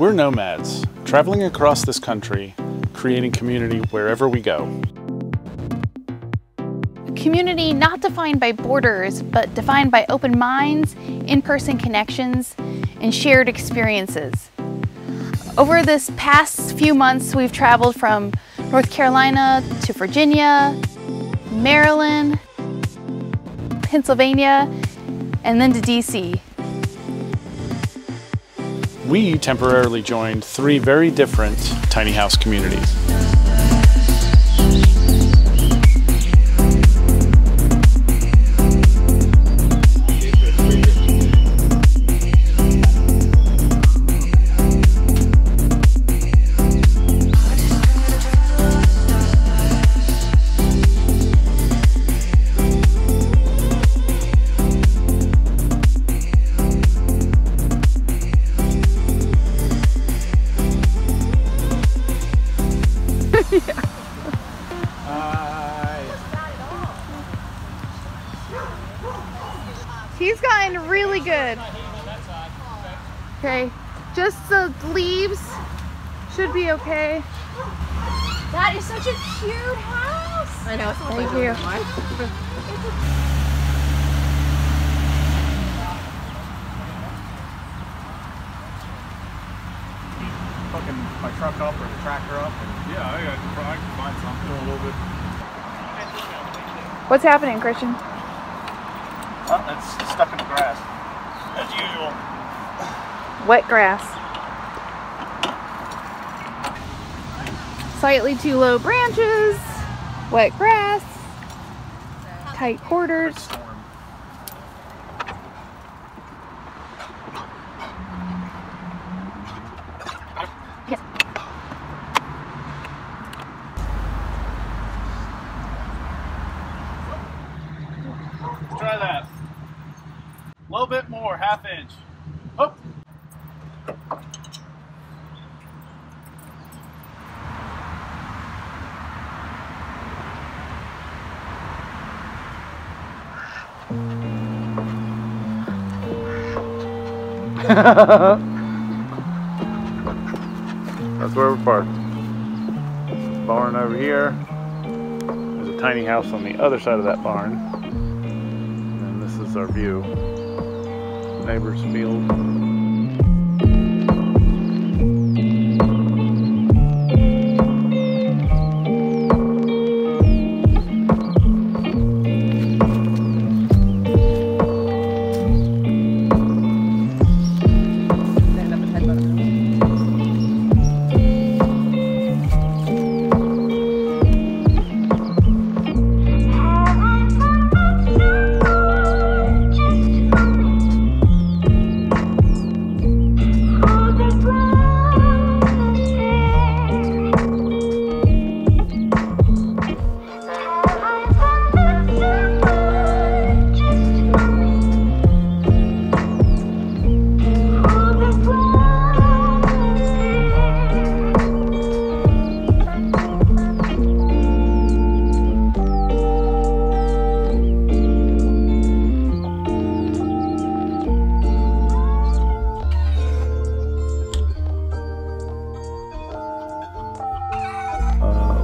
We're nomads, traveling across this country, creating community wherever we go. A community not defined by borders, but defined by open minds, in-person connections, and shared experiences. Over this past few months, we've traveled from North Carolina to Virginia, Maryland, Pennsylvania, and then to DC. We temporarily joined 3 very different tiny house communities. He's gotten really good. Okay, just the leaves should be okay. That is such a cute house. I know, it's not Thank like you. Fucking my truck up or the tractor up, and yeah, I can find something a little bit. What's happening, Christian? Oh, it's stuck in the grass, as usual. Wet grass. Slightly too low branches, wet grass, tight quarters. Try that. A little bit more, ½ inch. Oh. That's where we're parked. Barn over here. There's a tiny house on the other side of that barn. And this is our view. Neighbor's field.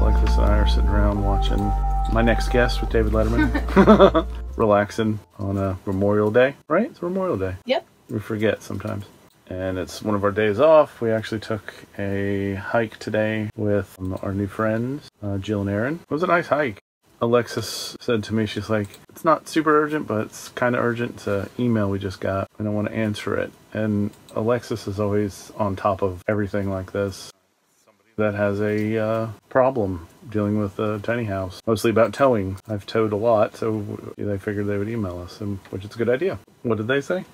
Alexis and I are sitting around watching My Next Guest with David Letterman. Relaxing on a Memorial Day, right? It's Memorial Day. Yep. We forget sometimes. And it's one of our days off. We actually took a hike today with our new friends, Jill and Aaron. It was a nice hike. Alexis said to me, she's like, it's not super urgent, but it's kind of urgent. It's an email we just got, and I want to answer it. And Alexis is always on top of everything like this. Somebody that has a problem dealing with a tiny house, mostly about towing. I've towed a lot, so they figured they would email us, which is a good idea. What did they say?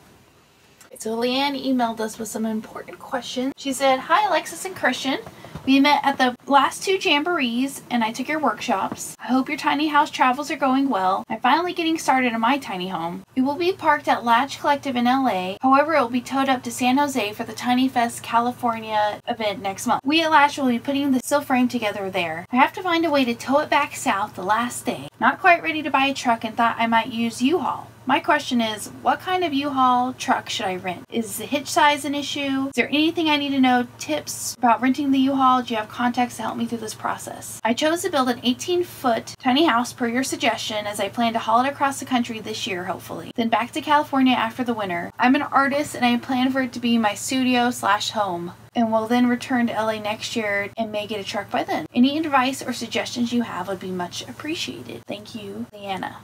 So Leanne emailed us with some important questions. She said, hi Alexis and Christian. We met at the last 2 jamborees and I took your workshops. I hope your tiny house travels are going well. I'm finally getting started in my tiny home. It will be parked at LATCH Collective in LA. However, it will be towed up to San Jose for the Tiny Fest California event next month. We at LATCH will be putting the steel frame together there. I have to find a way to tow it back south the last day. Not quite ready to buy a truck and thought I might use U-Haul. My question is, what kind of U-Haul truck should I rent? Is the hitch size an issue? Is there anything I need to know? Tips about renting the U-Haul? Do you have contacts to help me through this process? I chose to build an 18-foot tiny house per your suggestion, as I plan to haul it across the country this year, hopefully. Then back to California after the winter. I'm an artist and I plan for it to be my studio/home, and will then return to LA next year and may get a truck by then. Any advice or suggestions you have would be much appreciated. Thank you, Leanna.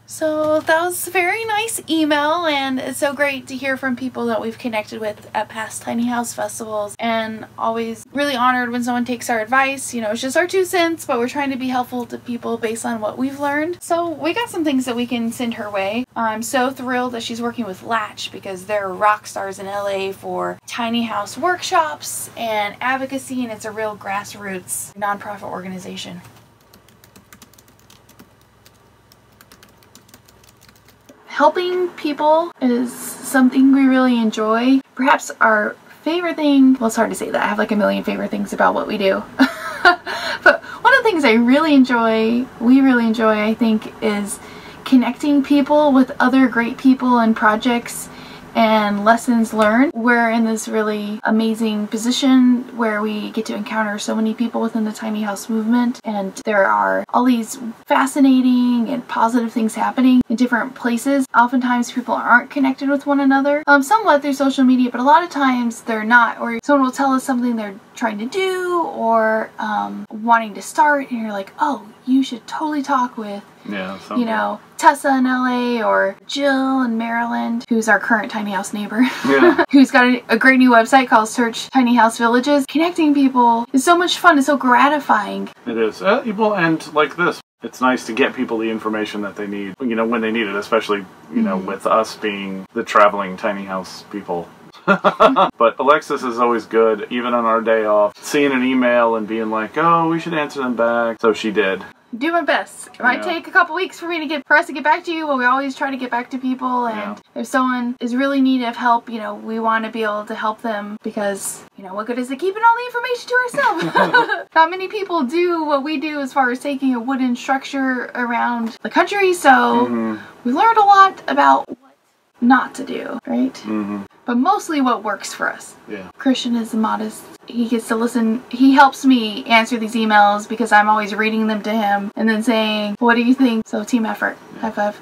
So that was a very nice email, and it's so great to hear from people that we've connected with at past tiny house festivals, and always really honored when someone takes our advice. You know, it's just our 2 cents, but we're trying to be helpful to people based on what we've learned. So we got some things that we can send her way. I'm so thrilled that she's working with LATCH, because they're rock stars in LA for tiny house workshops and advocacy, and it's a real grassroots nonprofit organization. Helping people is something we really enjoy. Perhaps our favorite thing, well, it's hard to say that. I have like a million favorite things about what we do. But one of the things I really enjoy, we really enjoy, I think, is connecting people with other great people and projects and lessons learned. We're in this really amazing position where we get to encounter so many people within the tiny house movement, and there are all these fascinating and positive things happening in different places. Oftentimes people aren't connected with one another, somewhat through social media, but a lot of times they're not, or someone will tell us something they're trying to do or wanting to start, and you're like, oh, you should totally talk with, you know, Tessa in LA, or Jill in Maryland, who's our current tiny house neighbor, who's got a great new website called Search Tiny House Villages. Connecting people is so much fun. It's so gratifying. It is. Well, and like this, it's nice to get people the information that they need, you know, when they need it, especially, you know, with us being the traveling tiny house people. But Alexis is always good, even on our day off, seeing an email and being like, oh, we should answer them back. So she did. Do my best. It might take a couple weeks for us to get back to you, but we always try to get back to people, and if someone is really in need of help, you know, we want to be able to help them, because, you know, what good is it keeping all the information to ourselves? Not many people do what we do as far as taking a wooden structure around the country, so we learned a lot about what not to do, right? But mostly what works for us. Christian is modest. He gets to listen. He helps me answer these emails because I'm always reading them to him and then saying, what do you think? So team effort. High five.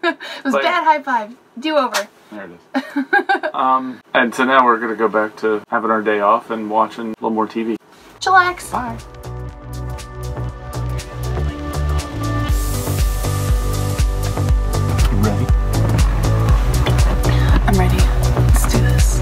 It was bad high five. Do over. There it is. And so now we're going to go back to having our day off and watching a little more TV. Chillax. Bye. Ready? I'm ready. Let's do this.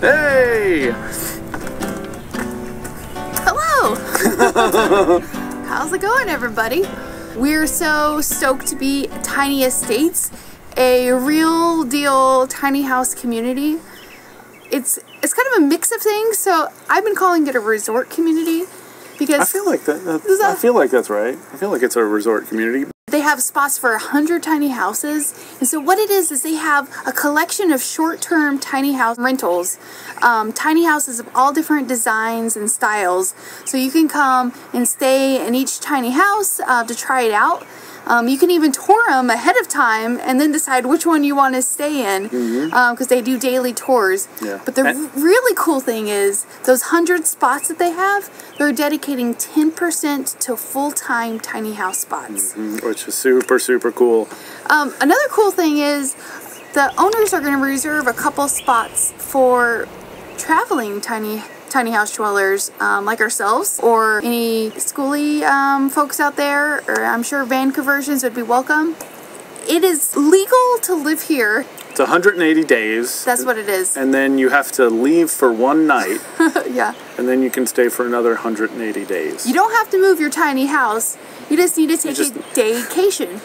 Hey! Hello! How's it going, everybody? We're so stoked to be Tiny Estates, a real deal tiny house community. It's kind of a mix of things, so I've been calling it a resort community because I feel like I feel like that's right. I feel like it's a resort community. They have spots for 100 tiny houses, and so what it is they have a collection of short-term tiny house rentals, tiny houses of all different designs and styles, so you can come and stay in each tiny house to try it out. You can even tour them ahead of time and then decide which one you want to stay in, because they do daily tours. Yeah. But the really cool thing is those 100 spots that they have, they're dedicating 10% to full-time tiny house spots. Which is super, super cool. Another cool thing is the owners are going to reserve a couple spots for traveling tiny house dwellers like ourselves, or any schooly folks out there, or I'm sure van conversions would be welcome. It is legal to live here. It's 180 days. That's what it is. And then you have to leave for one night. Yeah. And then you can stay for another 180 days. You don't have to move your tiny house. You just need to take a daycation.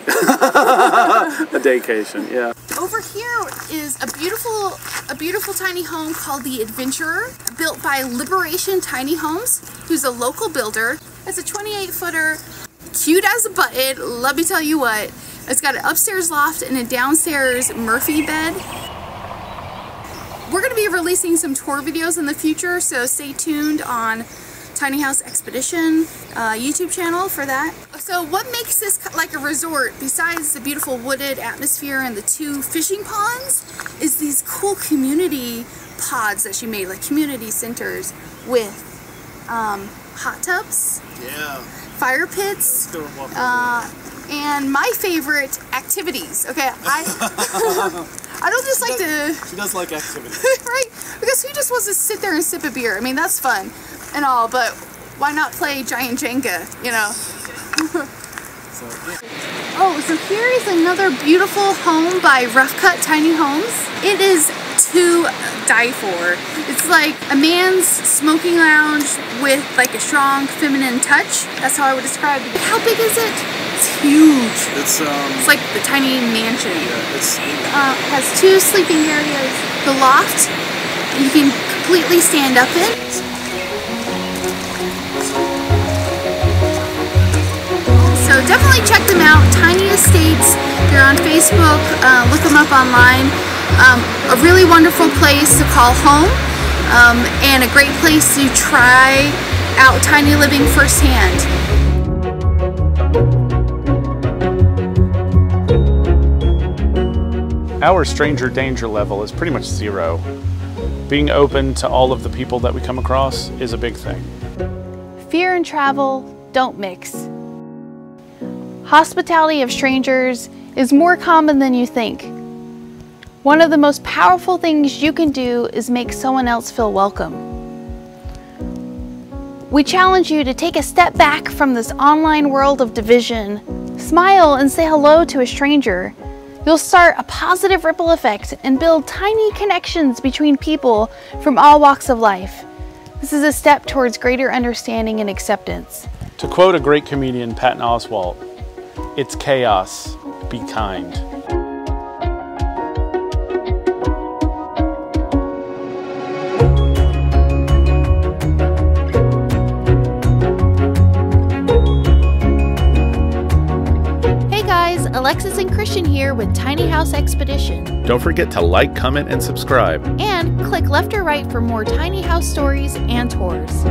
A daycation, yeah. Over here is a beautiful tiny home called the Adventurer, built by Liberation Tiny Homes, who's a local builder. It's a 28-footer, cute as a button, let me tell you what. It's got an upstairs loft and a downstairs Murphy bed. We're going to be releasing some tour videos in the future, so stay tuned on Tiny House Expedition YouTube channel for that. So what makes this like a resort, besides the beautiful wooded atmosphere and the 2 fishing ponds, is these cool community pods that she made, like community centers with hot tubs, fire pits, and my favorite, activities. Okay, I don't just like to... She does like activities. Right? Because who just wants to sit there and sip a beer? I mean, that's fun and all, but why not play giant Jenga, you know? Oh, so here is another beautiful home by Rough Cut Tiny Homes. It is to die for. It's like a man's smoking lounge with like a strong feminine touch. That's how I would describe it. How big is it? It's huge. It's like the tiny mansion. Yeah, it's has 2 sleeping areas. The loft you can completely stand up in. So definitely check them out. Tiny Estates. They're on Facebook. Look them up online. A really wonderful place to call home, and a great place to try out tiny living firsthand. Our stranger danger level is pretty much 0. Being open to all of the people that we come across is a big thing. Fear and travel don't mix. Hospitality of strangers is more common than you think. One of the most powerful things you can do is make someone else feel welcome. We challenge you to take a step back from this online world of division. Smile and say hello to a stranger. You'll start a positive ripple effect and build tiny connections between people from all walks of life. This is a step towards greater understanding and acceptance. To quote a great comedian, Patton Oswalt, "It's chaos, be kind." Alexis and Christian here with Tiny House Expedition. Don't forget to like, comment, and subscribe. And click left or right for more tiny house stories and tours.